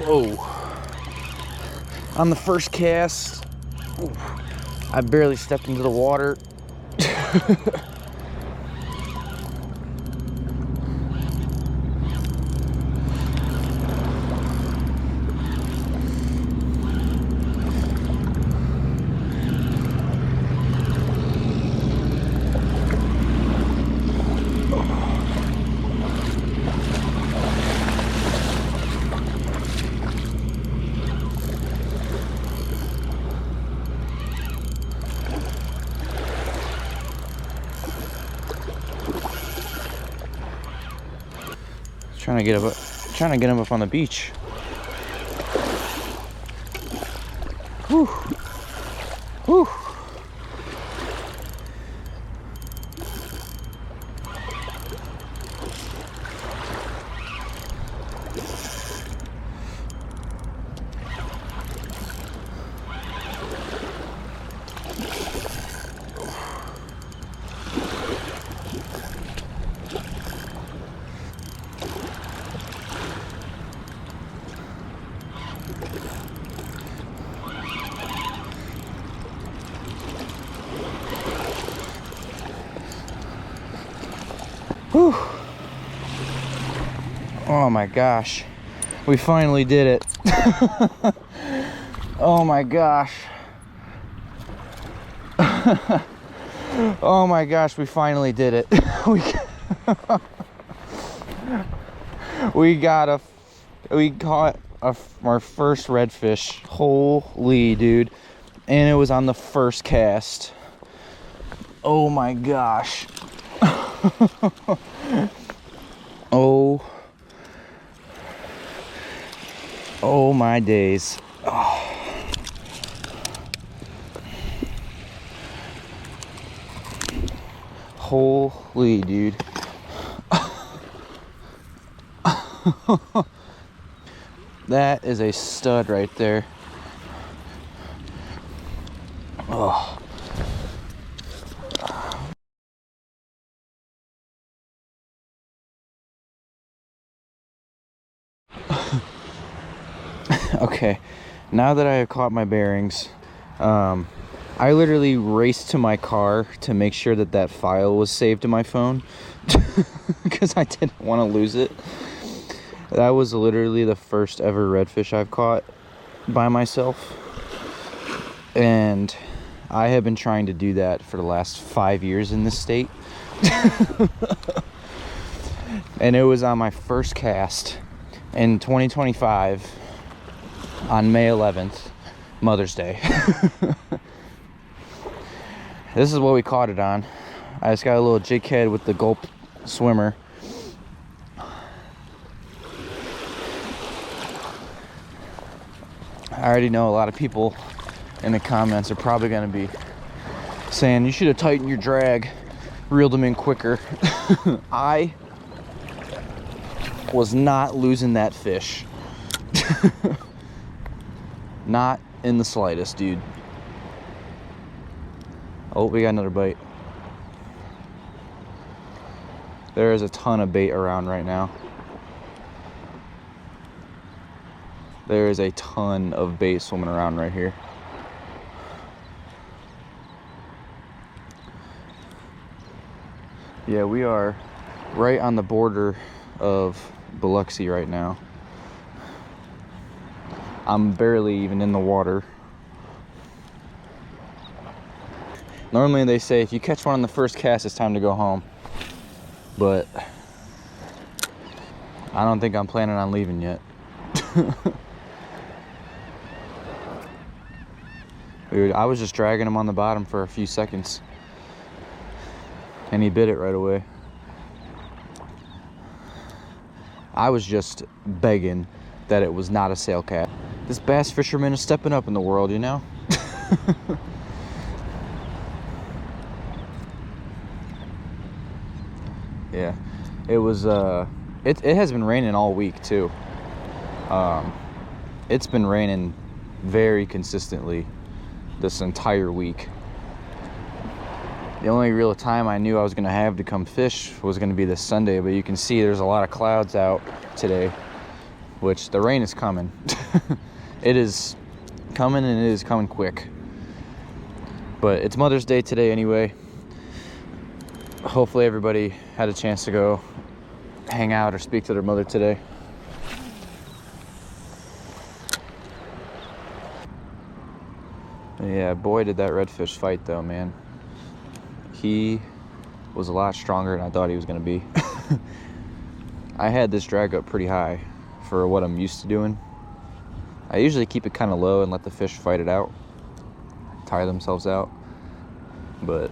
Whoa. On the first cast, I barely stepped into the water. Trying to get him up on the beach. Whew. Whew. Whew. Oh my gosh, we finally did it. Oh my gosh. Oh my gosh, we finally did it. we caught our first redfish. Holy dude. And it was on the first cast. Oh my gosh. Oh my days. Oh. Holy dude. That is a stud right there. Oh. Okay, now that I have caught my bearings, I literally raced to my car to make sure that that file was saved to my phone because I didn't want to lose it. That was literally the first ever redfish I've caught by myself, and I have been trying to do that for the last 5 years in this state. And it was on my first cast in 2025 on May 11th, Mother's Day. This is what we caught it on. I just got a little jig head with the gulp swimmer. I already know a lot of people in the comments are probably going to be saying you should have tightened your drag, reeled them in quicker. I was not losing that fish. Not in the slightest, dude. Oh, we got another bite. There is a ton of bait around right now. There is a ton of bait swimming around right here. Yeah, we are right on the border of Biloxi right now. I'm barely even in the water. Normally they say if you catch one on the first cast, it's time to go home. But I don't think I'm planning on leaving yet. Dude, I was just dragging him on the bottom for a few seconds, and he bit it right away. I was just begging that it was not a sail cat. This bass fisherman is stepping up in the world, you know? Yeah, it was It has been raining all week too. It's been raining very consistently this entire week. The only real time I knew I was gonna have to come fish was gonna be this Sunday, but you can see there's a lot of clouds out today, which the rain is coming. It is coming, and it is coming quick. But it's Mother's Day today anyway. Hopefully everybody had a chance to go hang out or speak to their mother today. Yeah, boy did that redfish fight though, man. He was a lot stronger than I thought he was gonna be. I had this drag up pretty high for what I'm used to doing. I usually keep it kind of low and let the fish fight it out, tire themselves out. But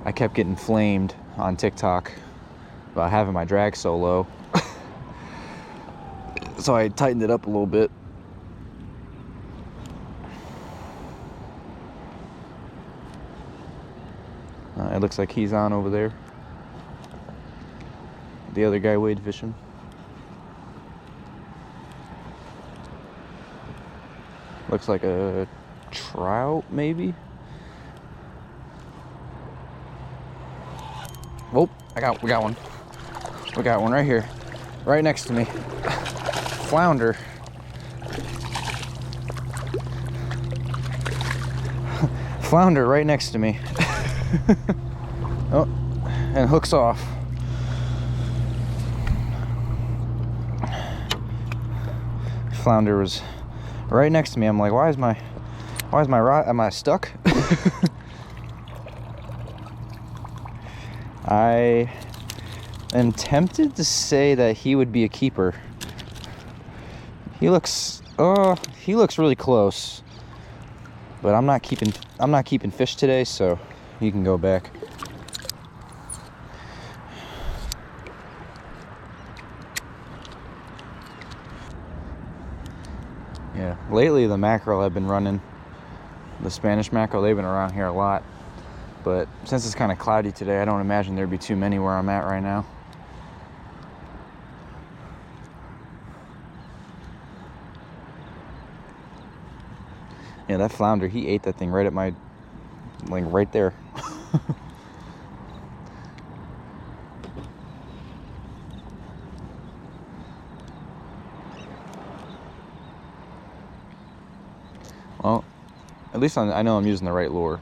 I kept getting flamed on TikTok about having my drag so low. So I tightened it up a little bit. It looks like he's on over there. The other guy wade fishing. Looks like a trout, maybe. Oh, we got one. We got one right here, right next to me. Flounder. Flounder right next to me. Oh, and hooks off. Flounder was right next to me. I'm like, why is my rod, am I stuck? I am tempted to say that he would be a keeper. He looks really close. But I'm not keeping fish today, so you can go back. Yeah, lately the mackerel have been running. The Spanish mackerel, they've been around here a lot. But since it's kind of cloudy today, I don't imagine there'd be too many where I'm at right now. Yeah, that flounder, he ate that thing right at my, like right there. Well, at least I know I'm using the right lure.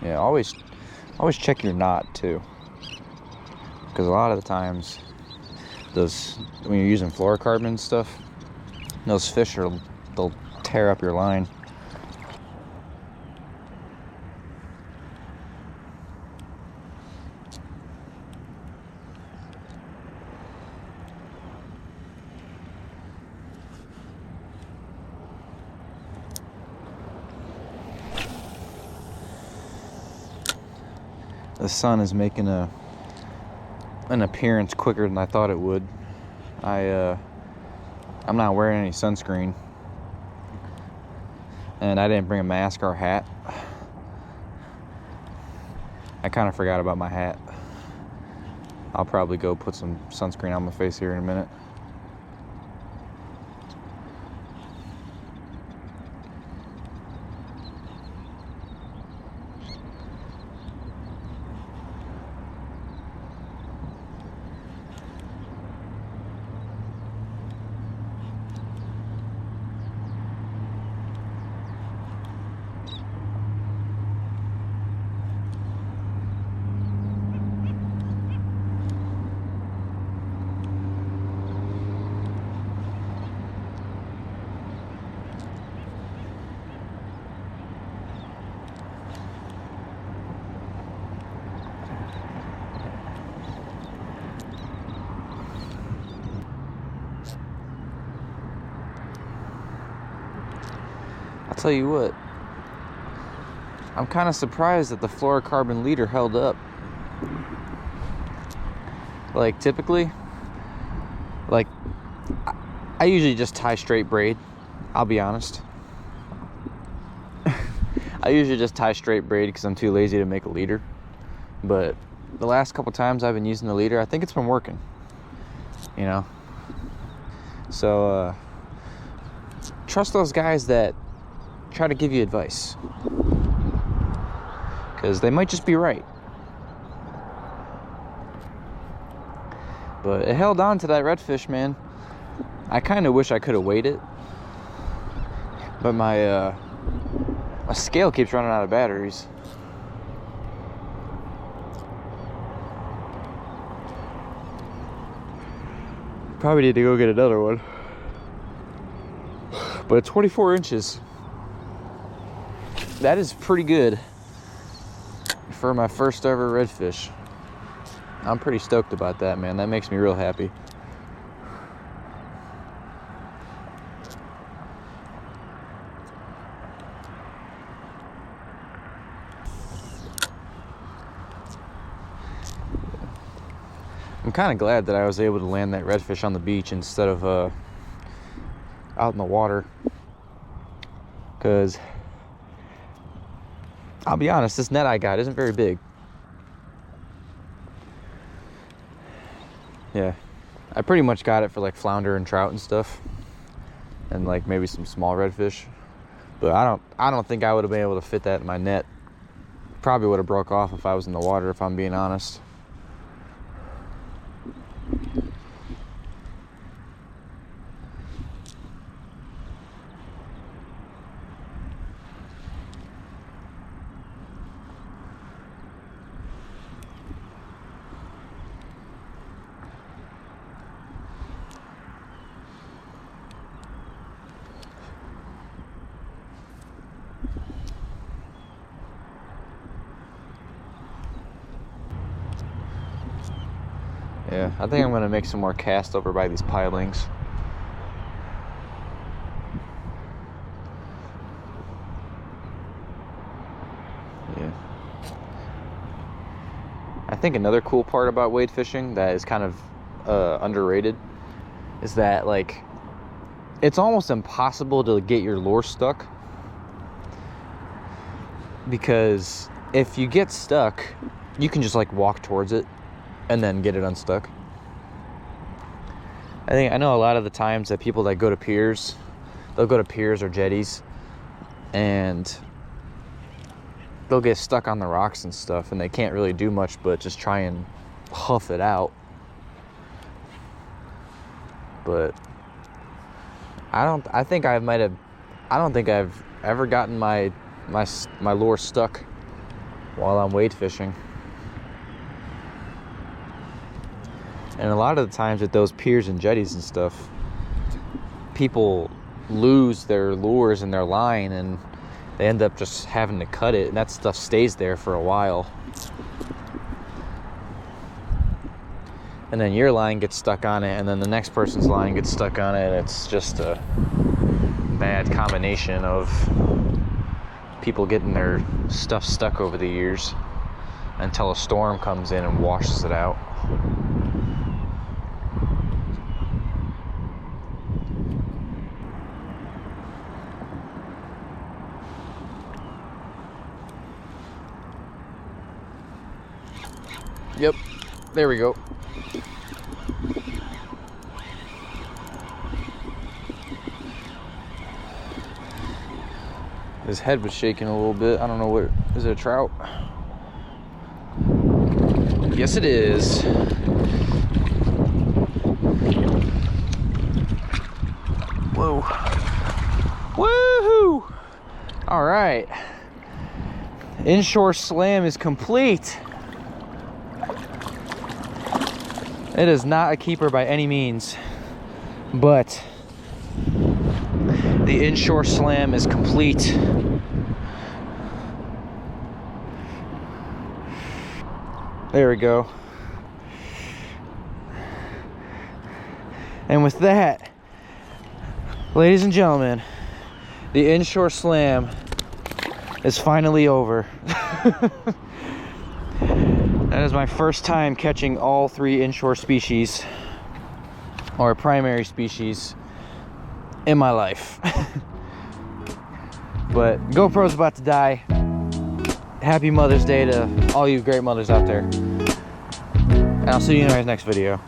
Yeah, always check your knot too, because a lot of the times when you're using fluorocarbon and stuff, those fish they'll tear up your line. The sun is making an appearance quicker than I thought it would. I'm not wearing any sunscreen, and I didn't bring a mask or hat. I kind of forgot about my hat. I'll probably go put some sunscreen on my face here in a minute. I'll tell you what, I'm kind of surprised that the fluorocarbon leader held up. Like typically, like I usually just tie straight braid, I'll be honest. I usually just tie straight braid because I'm too lazy to make a leader. But the last couple times I've been using the leader, I think it's been working, you know. So trust those guys that try to give you advice, because they might just be right. But it held on to that redfish, man. I kind of wish I could have waited, but my scale keeps running out of batteries. Probably need to go get another one. But at 24 inches, that is pretty good for my first ever redfish. I'm pretty stoked about that, man. That makes me real happy. I'm kind of glad that I was able to land that redfish on the beach instead of out in the water, because I'll be honest, this net I got isn't very big. Yeah, I pretty much got it for like flounder and trout and stuff, and like maybe some small redfish, but I don't think I would have been able to fit that in my net. Probably would have broke off if I was in the water, if I'm being honest. Yeah, I think I'm gonna make some more cast over by these pilings. Yeah. I think another cool part about wade fishing that is kind of underrated is that, like, it's almost impossible to get your lure stuck, because if you get stuck, you can just like walk towards it and then get it unstuck. I know a lot of the times that people that go to piers, they'll go to piers or jetties and they'll get stuck on the rocks and stuff, and they can't really do much but just try and huff it out. But I don't think I've ever gotten my lure stuck while I'm wade fishing. And a lot of the times at those piers and jetties and stuff, people lose their lures and their line, and they end up just having to cut it, and that stuff stays there for a while. And then your line gets stuck on it, and then the next person's line gets stuck on it. It's just a bad combination of people getting their stuff stuck over the years until a storm comes in and washes it out. Yep, there we go. His head was shaking a little bit. I don't know what, is it a trout? Yes, it is. Whoa. Woohoo! All right. Inshore Slam is complete. It is not a keeper by any means, but the Inshore Slam is complete. There we go. And with that, ladies and gentlemen, the Inshore Slam is finally over. That is my first time catching all three inshore species, or primary species, in my life. But GoPro's about to die. Happy Mother's Day to all you great mothers out there. And I'll see you in our next video.